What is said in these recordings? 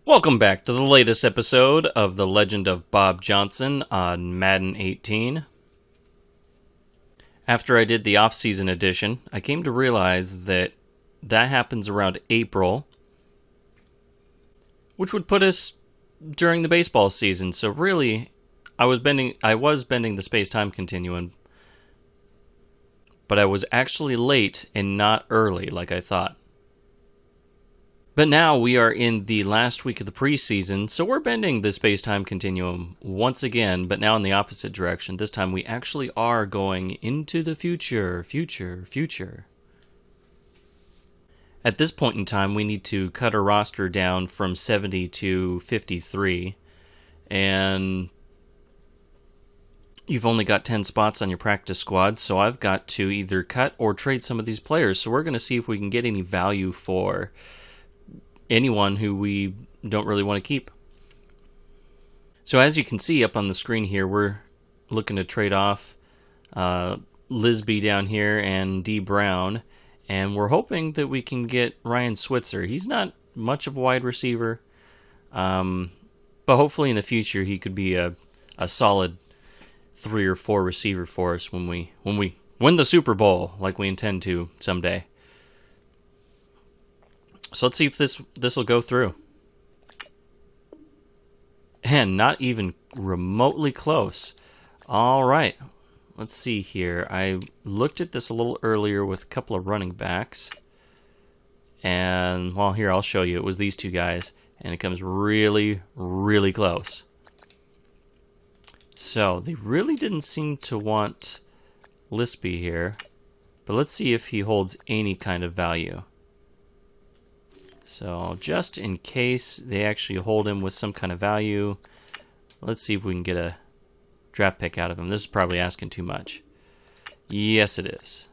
Welcome back to the latest episode of The Legend of Bobb Johnson on Madden 18. After I did the off-season edition, I came to realize that happens around April, which would put us during the baseball season. So really, I was bending the space-time continuum, but I was actually late and not early like I thought. But now we are in the last week of the preseason, so we're bending the space-time continuum once again, but now in the opposite direction. This time we actually are going into the future. At this point in time, we need to cut our roster down from 70 to 53, and you've only got 10 spots on your practice squad, so I've got to either cut or trade some of these players. So we're going to see if we can get any value for anyone who we don't really want to keep. So as you can see up on the screen here, we're looking to trade off Lisby down here and D. Brown, and we're hoping that we can get Ryan Switzer. He's not much of a wide receiver, but hopefully in the future he could be a solid 3 or 4 receiver for us when we win the Super Bowl, like we intend to someday. So let's see if this will go through. And not even remotely close. All right, let's see here. I looked at this a little earlier with a couple of running backs. And, well, here, I'll show you. It was these two guys. And it comes really, really close. So, they really didn't seem to want Lisby here. But let's see if he holds any kind of value. So just in case they actually hold him with some kind of value, let's see if we can get a draft pick out of him. This is probably asking too much. Yes, it is.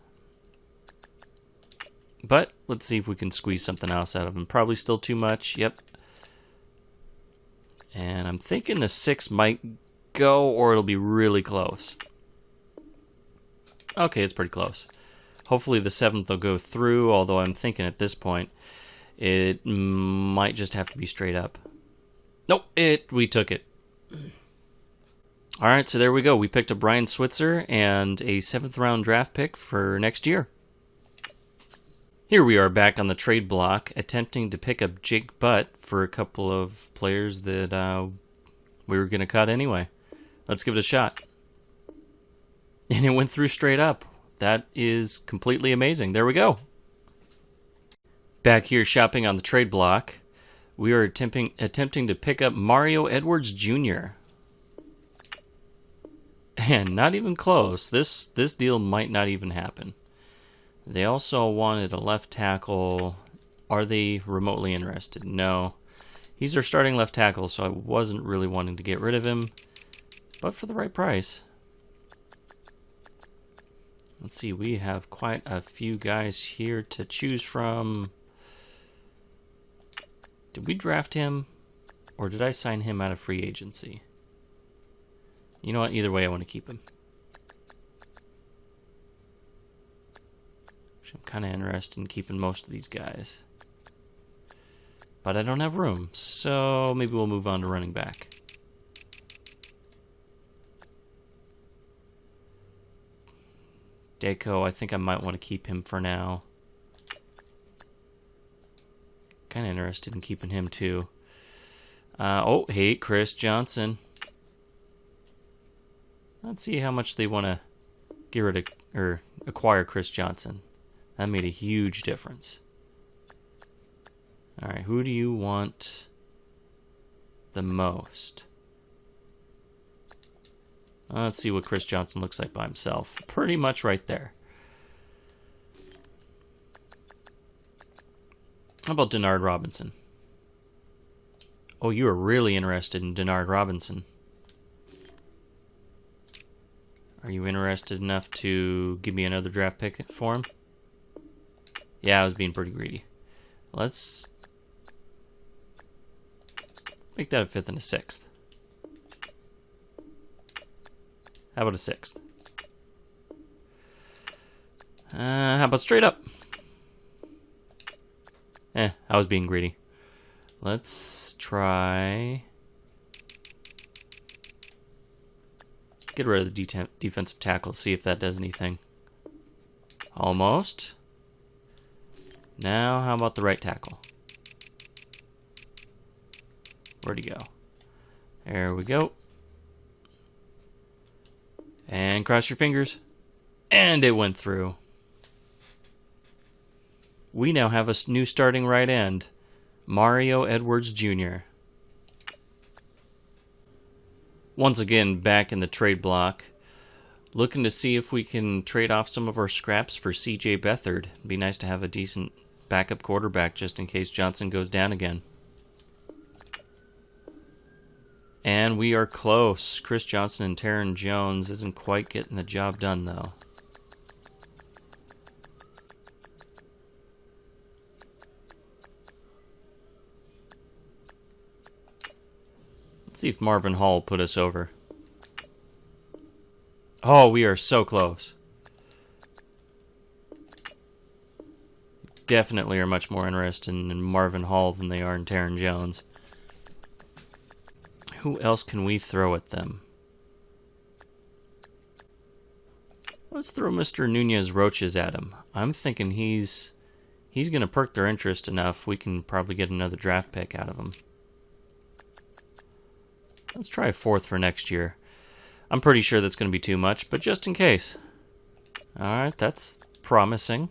But let's see if we can squeeze something else out of him. Probably still too much. Yep. And I'm thinking the 6 might go, or it'll be really close. Okay, it's pretty close. Hopefully the 7th will go through, although I'm thinking at this point it might just have to be straight up. Nope, we took it. Alright, so there we go. We picked up Brian Switzer and a 7th round draft pick for next year. Here we are back on the trade block, attempting to pick up Jake Butt for a couple of players that we were going to cut anyway. Let's give it a shot. And it went through straight up. That is completely amazing. There we go. Back here shopping on the trade block, we are attempting to pick up Mario Edwards Jr. And not even close. This deal might not even happen. They also wanted a left tackle. Are they remotely interested? No. He's our starting left tackle, so I wasn't really wanting to get rid of him. But for the right price. Let's see, we have quite a few guys here to choose from. Did we draft him, or did I sign him out of free agency? You know what? Either way, I want to keep him. I'm kind of interested in keeping most of these guys. But I don't have room, so maybe we'll move on to running back. Deco, I think I might want to keep him for now. Kind of interested in keeping him too. Oh, hey, Chris Johnson. Let's see how much they want to get rid of or acquire Chris Johnson. That made a huge difference. All right, who do you want the most? Let's see what Chris Johnson looks like by himself. Pretty much right there. How about Denard Robinson? Oh, you are really interested in Denard Robinson. Are you interested enough to give me another draft pick for him? Yeah, I was being pretty greedy. Let's make that a 5th and a 6th. How about a 6th? How about straight up? I was being greedy. Let's try... get rid of the defensive tackle, see if that does anything. Almost. Now, how about the right tackle? Where'd he go? There we go. And cross your fingers. And it went through. We now have a new starting right end. Mario Edwards Jr. Once again, back in the trade block. Looking to see if we can trade off some of our scraps for C.J. Beathard. It'd be nice to have a decent backup quarterback just in case Johnson goes down again. And we are close. Chris Johnson and Taron Jones isn't quite getting the job done, though. Let's see if Marvin Hall put us over. Oh, we are so close. Definitely are much more interested in Marvin Hall than they are in Taron Jones. Who else can we throw at them? Let's throw Mr. Nunez Roches at him. I'm thinking he's going to perk their interest enough. We can probably get another draft pick out of him. Let's try a 4th for next year. I'm pretty sure that's going to be too much, but just in case. Alright, that's promising.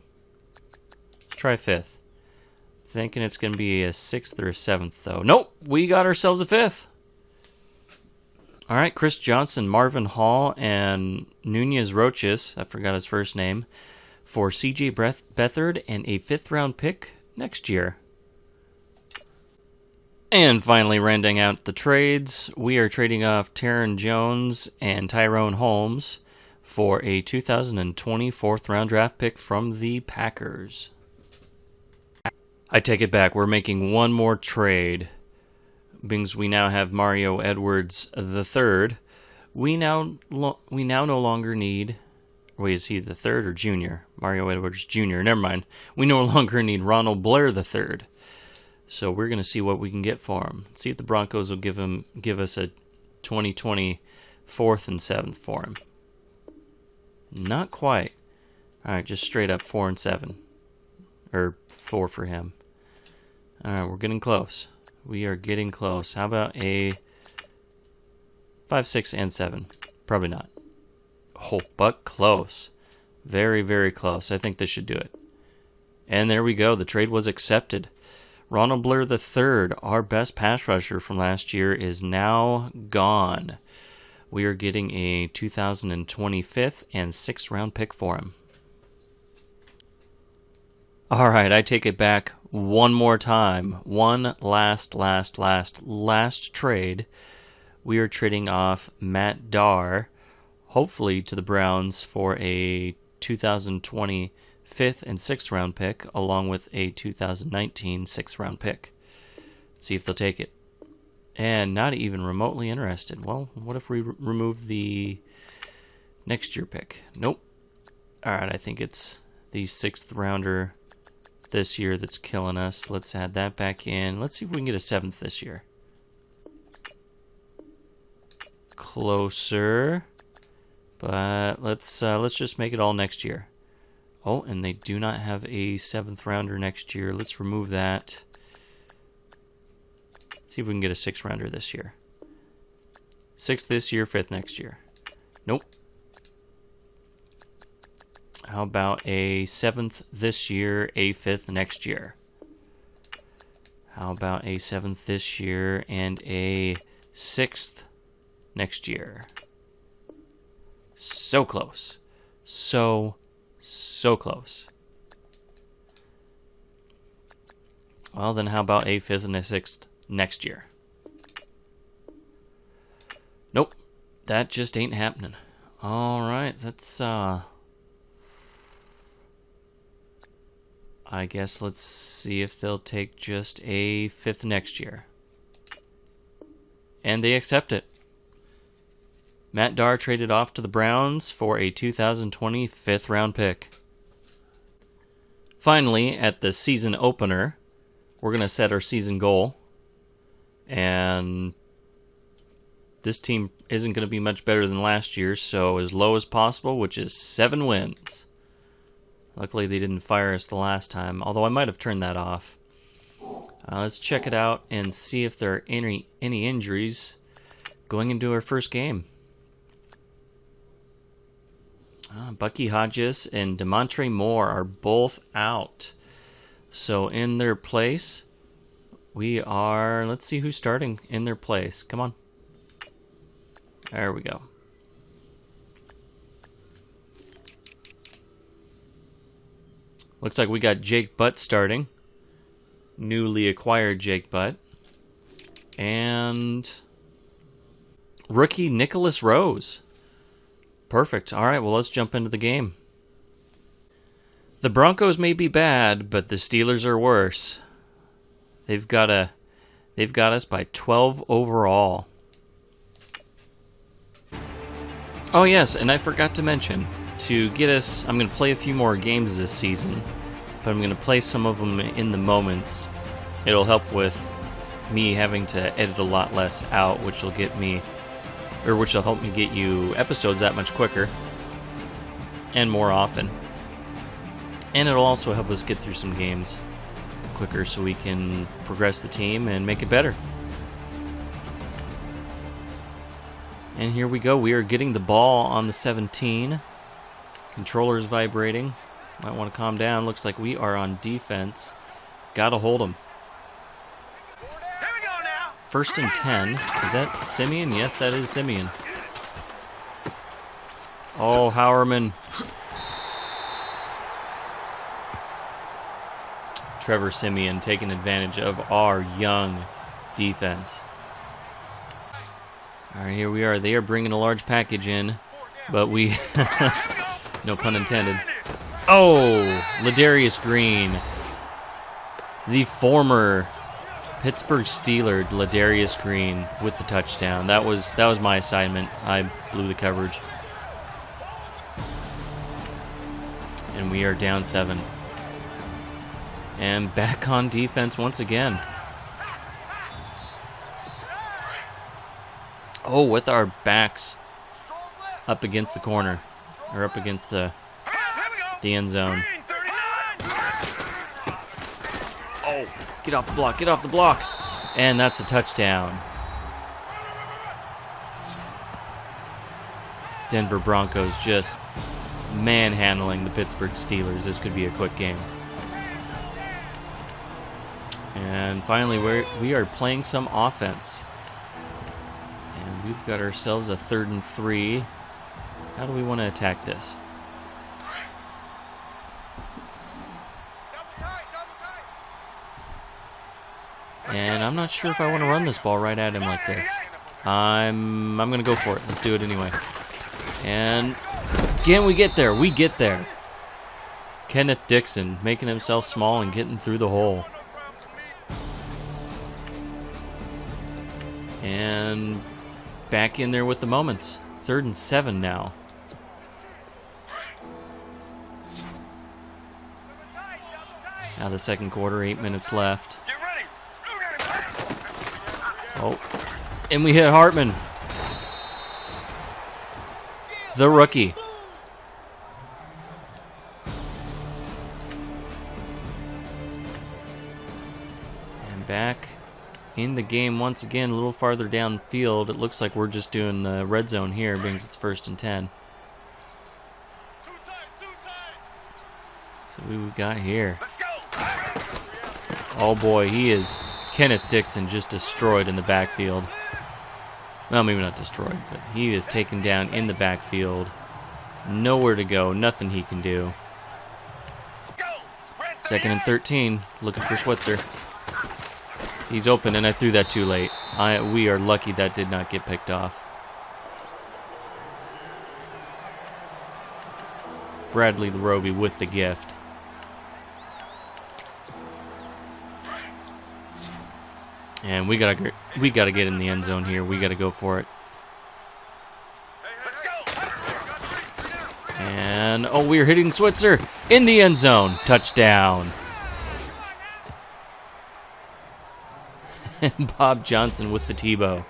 Let's try 5th. Thinking it's going to be a 6th or a 7th, though. Nope, we got ourselves a 5th. All right, Chris Johnson, Marvin Hall, and Nunez Roches, I forgot his first name, for C.J. Beathard and a 5th-round pick next year. And finally, rounding out the trades, we are trading off Taron Jones and Tyrone Holmes for a 2020 4th-round draft pick from the Packers. I take it back. We're making one more trade. Because we now have Mario Edwards III, we now no longer need... Wait, is he the 3rd or junior? Mario Edwards Jr. Never mind. We no longer need Ronald Blair III. So we're going to see what we can get for him. See if the Broncos will give us a 2020 4th and 7th for him. Not quite. All right, just straight up 4 and 7. Or 4 for him. All right, we're getting close. We are getting close. How about a 5, 6, and 7? Probably not. Oh, but close. Very, very close. I think this should do it. And there we go. The trade was accepted. Ronald Blair III, our best pass rusher from last year, is now gone. We are getting a 2025th and 6th-round pick for him. All right, I take it back one more time. One last trade. We are trading off Matt Darr, hopefully to the Browns, for a 2020 5th and 6th-round pick, along with a 2019 6th-round pick. Let's see if they'll take it. And not even remotely interested. Well, what if we remove the next year pick? Nope. All right, I think it's the 6th-rounder this year that's killing us. Let's add that back in. Let's see if we can get a 7th this year. Closer. But let's just make it all next year. Oh, and they do not have a 7th-rounder next year. Let's remove that. See if we can get a 6th-rounder this year. 6th this year, 5th next year. Nope. How about a 7th this year, a 5th next year? How about a 7th this year and a 6th next year? So close. So close. Well, then how about a 5th and a 6th next year? Nope. That just ain't happening. Alright, that's, I guess let's see if they'll take just a 5th next year. And they accept it. Matt Darr traded off to the Browns for a 2020 5th-round pick. Finally, at the season opener, we're going to set our season goal. And this team isn't going to be much better than last year, so as low as possible, which is 7 wins. Luckily, they didn't fire us the last time, although I might have turned that off. Let's check it out and see if there are any injuries going into our first game. Bucky Hodges and Demontre Moore are both out. So in their place, we are... Let's see who's starting in their place. Come on. There we go. Looks like we got Jake Butt starting. Newly acquired Jake Butt. And rookie Nicholas Rose. Perfect. All right, well, let's jump into the game. The Broncos may be bad, but the Steelers are worse. They've got us by 12 overall. Oh yes, and I forgot to mention, to get us, I'm going to play a few more games this season, but I'm going to play some of them in the moments. It'll help with me having to edit a lot less out, which will help me get you episodes that much quicker and more often. And it'll also help us get through some games quicker so we can progress the team and make it better. And here we go. We are getting the ball on the 17. Controller's vibrating. Might want to calm down. Looks like we are on defense. Gotta hold them. First and 10. Is that Simeon? Yes, that is Simeon. Oh, Howerman. Trevor Simeon taking advantage of our young defense. All right, here we are. They are bringing a large package in, but we... no pun intended. Oh, Ladarius Green. The former Pittsburgh Steelers, Ladarius Green, with the touchdown. That was my assignment. I blew the coverage. And we are down 7. And back on defense once again. Oh, with our backs up against the corner, or up against the end zone. Oh, get off the block, get off the block. And that's a touchdown. Denver Broncos just manhandling the Pittsburgh Steelers. This could be a quick game. And finally, we are playing some offense. And we've got ourselves a 3rd and 3. How do we want to attack this? And I'm not sure if I want to run this ball right at him like this. I'm going to go for it. Let's do it anyway. And can we get there? We get there. Kenneth Dixon making himself small and getting through the hole. And back in there with the moments. 3rd and 7 now. Now the second quarter, 8 minutes left. Oh, and we hit Hartman. The rookie. And back in the game once again, a little farther down the field. It looks like we're just doing the red zone here, being it's 1st and 10. So we got here. Oh boy, he is Kenneth Dixon just destroyed in the backfield. Well, maybe not destroyed, but he is taken down in the backfield. Nowhere to go, nothing he can do. 2nd and 13, looking for Switzer. He's open, and I threw that too late. We are lucky that did not get picked off. Bradley Roby with the gift. And we gotta get in the end zone here. We gotta go for it. And oh, we're hitting Switzer in the end zone. Touchdown. Bobb Johnson with the Tebow.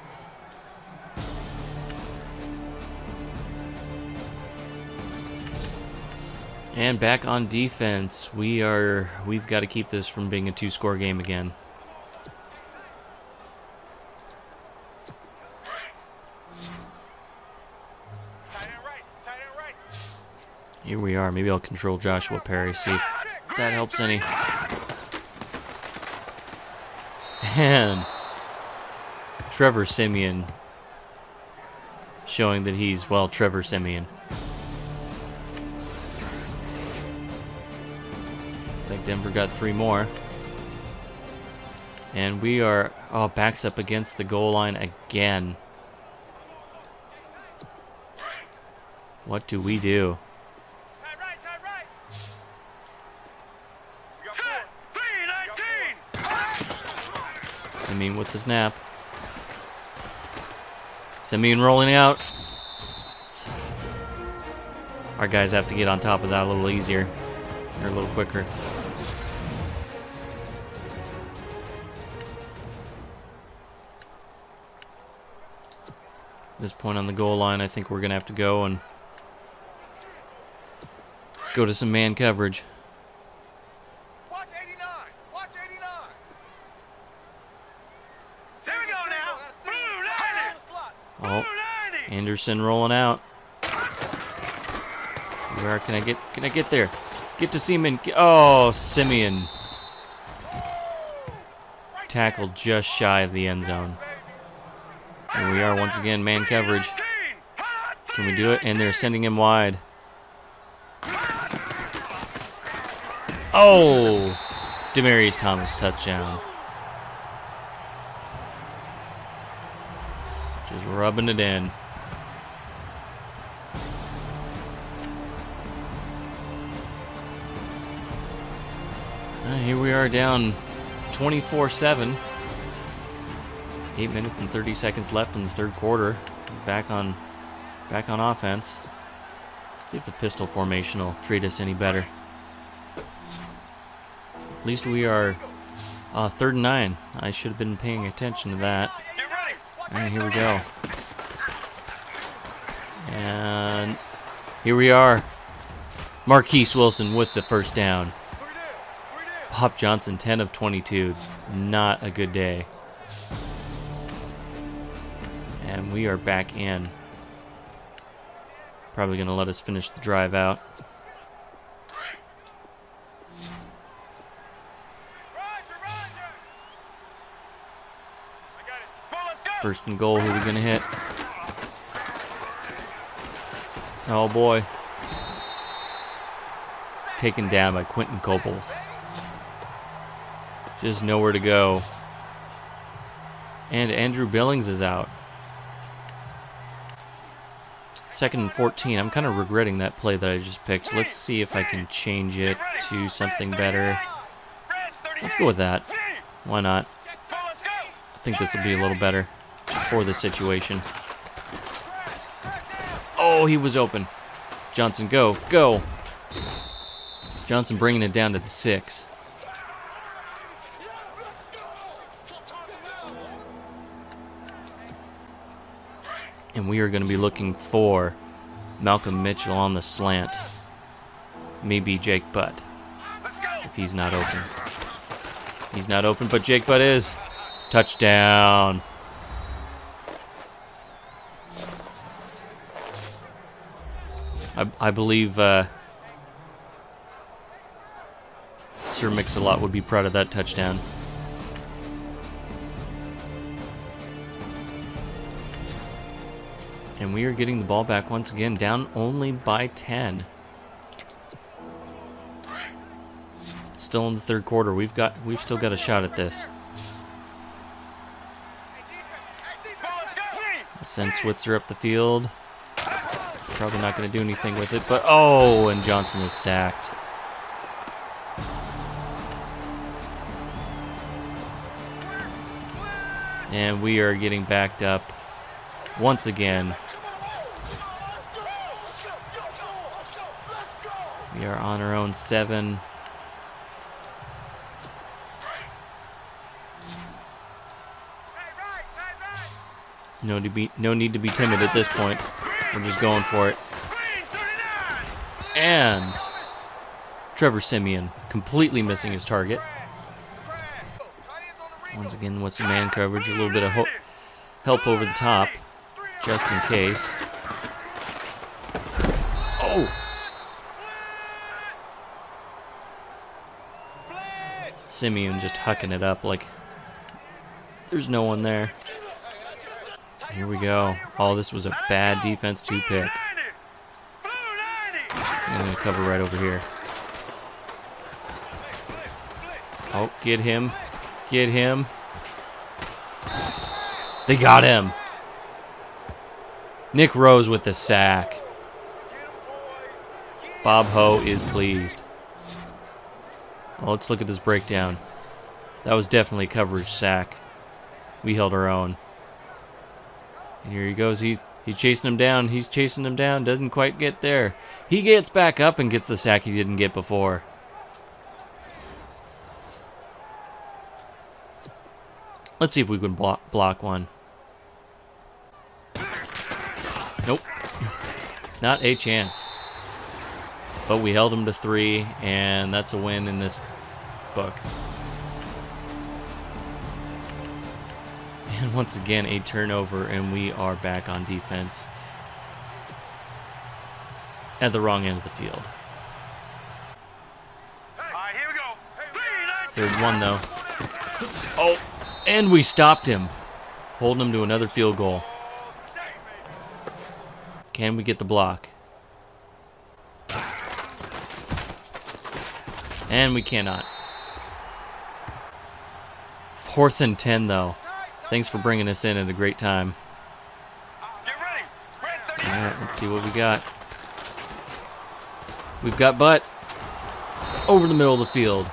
And back on defense, we've got to keep this from being a 2-score game again. Here we are. Maybe I'll control Joshua Perry, see if that helps any. And Trevor Siemian showing that he's, well, Trevor Siemian. Looks like Denver got 3 more. And we are, backs up against the goal line again. What do we do? Simeon with the snap. Simeon rolling out. Our guys have to get on top of that a little easier. Or a little quicker. At this point on the goal line, I think we're going to have to go and go to some man coverage. Watch 89. Watch 89. There we go now. Oh, Anderson rolling out. Where can I get there? Get to Simeon. Oh, Simeon. Tackled just shy of the end zone. And we are once again man coverage. Can we do it? And they're sending him wide. Oh! Demaryius Thomas touchdown. Just rubbing it in. Here we are down 24-7. 8 minutes and 30 seconds left in the third quarter. Back on offense. Let's see if the pistol formation will treat us any better. At least we are 3rd and 9. I should have been paying attention to that. And here we go. And here we are. Marquise Wilson with the first down. Bobb Johnson, 10 of 22. Not a good day. And we are back in. Probably going to let us finish the drive out. First and goal, who are we going to hit? Oh boy. Taken down by Quentin Cobles. Just nowhere to go. And Andrew Billings is out. 2nd and 14. I'm kind of regretting that play that I just picked. Let's see if I can change it to something better. Let's go with that. Why not? I think this will be a little better for the situation. Oh, he was open. Johnson, go, go. Johnson bringing it down to the 6. And we are going to be looking for Malcolm Mitchell on the slant. Maybe Jake Butt, if he's not open. He's not open, but Jake Butt is. Touchdown. I believe Sir Mix-a-Lot would be proud of that touchdown. And we are getting the ball back once again, down only by 10. Still in the third quarter. We've still got a shot at this. Send Switzer up the field. Probably not going to do anything with it, but oh, and Johnson is sacked. And we are getting backed up once again. We are on our own 7. No need to be timid at this point. We're just going for it. And Trevor Siemian completely missing his target. Once again with some man coverage, a little bit of help over the top, just in case. Oh! Siemian just hucking it up like there's no one there. Here we go. Oh, this was a bad defense to pick. I'm going to cover right over here. Oh, get him. Get him. They got him. Nick Rose with the sack. Bob Ho is pleased. Well, let's look at this breakdown. That was definitely a coverage sack. We held our own. And here he goes. He's chasing him down. He's chasing him down. Doesn't quite get there. He gets back up and gets the sack he didn't get before. Let's see if we can block one. Nope. Not a chance. But we held him to 3, and that's a win in this book. And once again, a turnover, and we are back on defense at the wrong end of the field. Alright, here we go. Third one, though. Oh, and we stopped him, holding him to another field goal. Can we get the block? And we cannot. 4th and 10, though. Thanks for bringing us in at a great time. Get ready. Alright, let's see what we got. We've got Butt over the middle of the field.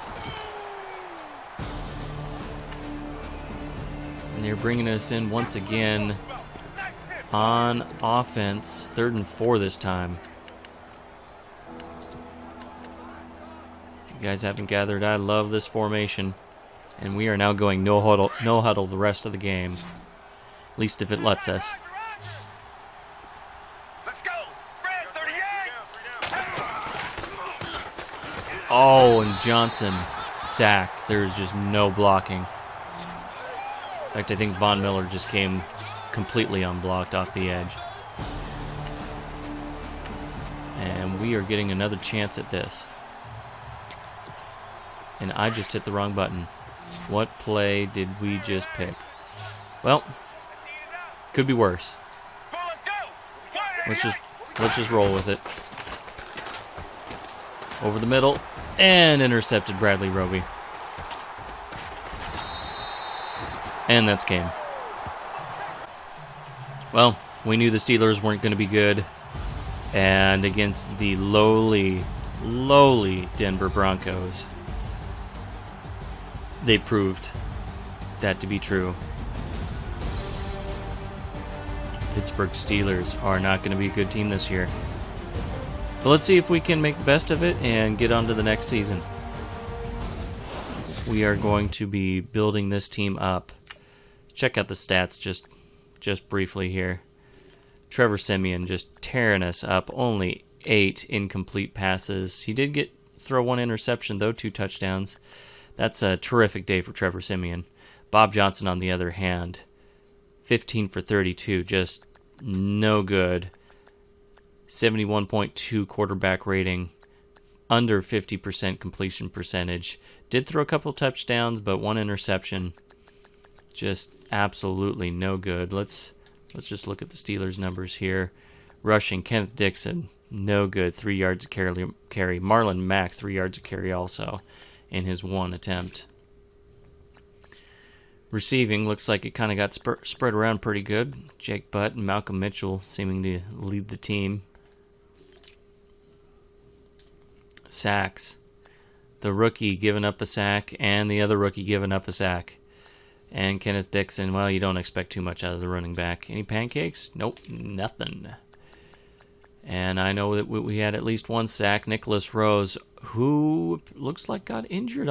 And they're bringing us in once again on offense. 3rd and 4 this time. If you guys haven't gathered, I love this formation. And we are now going no huddle the rest of the game. At least if it lets us. Let's go. Red 38. Oh, and Johnson sacked. There's just no blocking. In fact, I think Von Miller just came completely unblocked off the edge. And we are getting another chance at this. And I just hit the wrong button. What play did we just pick? Well, could be worse. Let's just roll with it. Over the middle and intercepted Bradley Roby. And that's game. Well, we knew the Steelers weren't going to be good, and against the lowly Denver Broncos, they proved that to be true. Pittsburgh Steelers are not going to be a good team this year. But let's see if we can make the best of it and get on to the next season. We are going to be building this team up. Check out the stats just briefly here. Trevor Siemian just tearing us up. Only 8 incomplete passes. He did throw 1 interception, though, 2 touchdowns. That's a terrific day for Trevor Siemian. Bobb Johnson, on the other hand, 15 for 32, just no good. 71.2 quarterback rating, under 50% completion percentage. Did throw a couple touchdowns, but 1 interception. Just absolutely no good. Let's just look at the Steelers' numbers here. Rushing, Kenneth Dixon, no good. 3 yards of carry. Marlon Mack, 3 yards of carry also in his 1 attempt. Receiving, looks like it kind of got spread around pretty good. Jake Butt and Malcolm Mitchell seeming to lead the team. Sacks. The rookie giving up a sack and the other rookie giving up a sack. And Kenneth Dixon, well, you don't expect too much out of the running back. Any pancakes? Nope, nothing. And I know that we had at least 1 sack. Nicholas Rose, who looks like got injured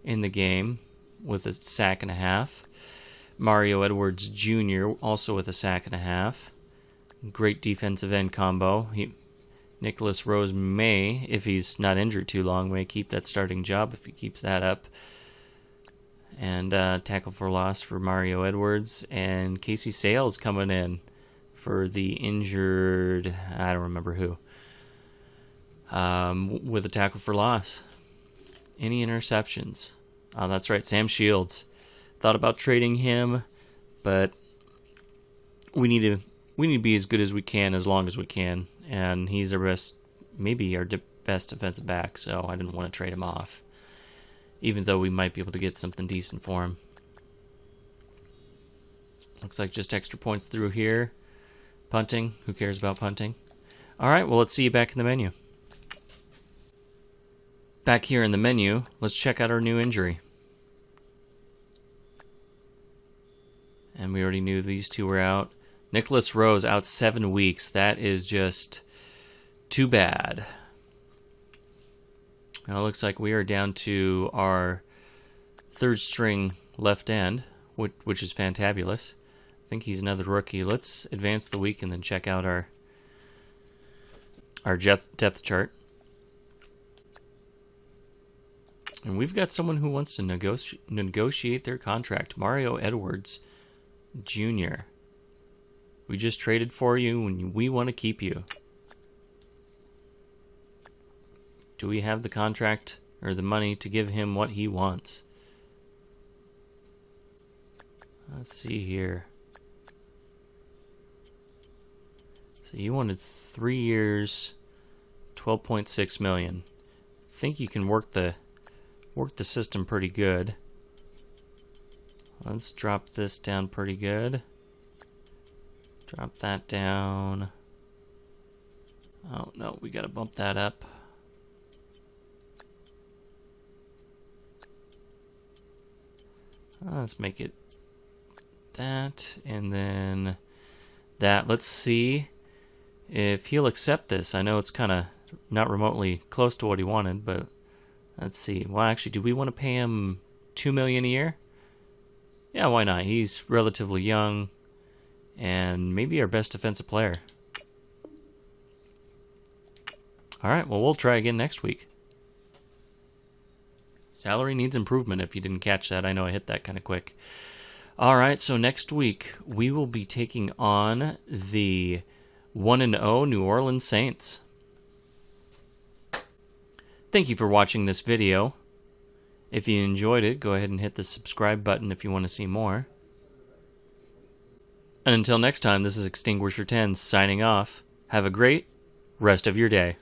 in the game with a sack and a half. Mario Edwards Jr., also with a sack and a half. Great defensive end combo. Nicholas Rose may, if he's not injured too long, may keep that starting job if he keeps that up. And tackle for loss for Mario Edwards. And Casey Sales coming in for the injured, I don't remember who, with a tackle for loss. Any interceptions? Oh, that's right, Sam Shields. Thought about trading him, but we need to be as good as we can as long as we can, and he's our best, maybe our best defensive back, so I didn't want to trade him off, even though we might be able to get something decent for him. Looks like just extra points through here. Punting, who cares about punting? Alright, well, let's see you back in the menu. Back here in the menu, let's check out our new injury. And we already knew these two were out. Nicholas Rose out 7 weeks. That is just too bad. Now it looks like we are down to our third string left end, which is fantabulous. I think he's another rookie. Let's advance the week and then check out our depth chart. And we've got someone who wants to negotiate their contract. Mario Edwards Jr. We just traded for you and we want to keep you. Do we have the contract or the money to give him what he wants? Let's see here. So you wanted 3 years, $12.6 million. I think you can work the system pretty good. Let's drop this down pretty good. Drop that down. Oh no, we gotta bump that up. Let's make it that, and then that. Let's see if he'll accept this. I know it's kind of not remotely close to what he wanted, but let's see. Well, actually, do we want to pay him $2 million a year? Yeah, why not? He's relatively young and maybe our best defensive player. All right, well, we'll try again next week. Salary needs improvement if you didn't catch that. I know I hit that kind of quick. All right, so next week we will be taking on the 1-0 New Orleans Saints. Thank you for watching this video. If you enjoyed it, go ahead and hit the subscribe button if you want to see more. And until next time, this is Extinguisher 10 signing off. Have a great rest of your day.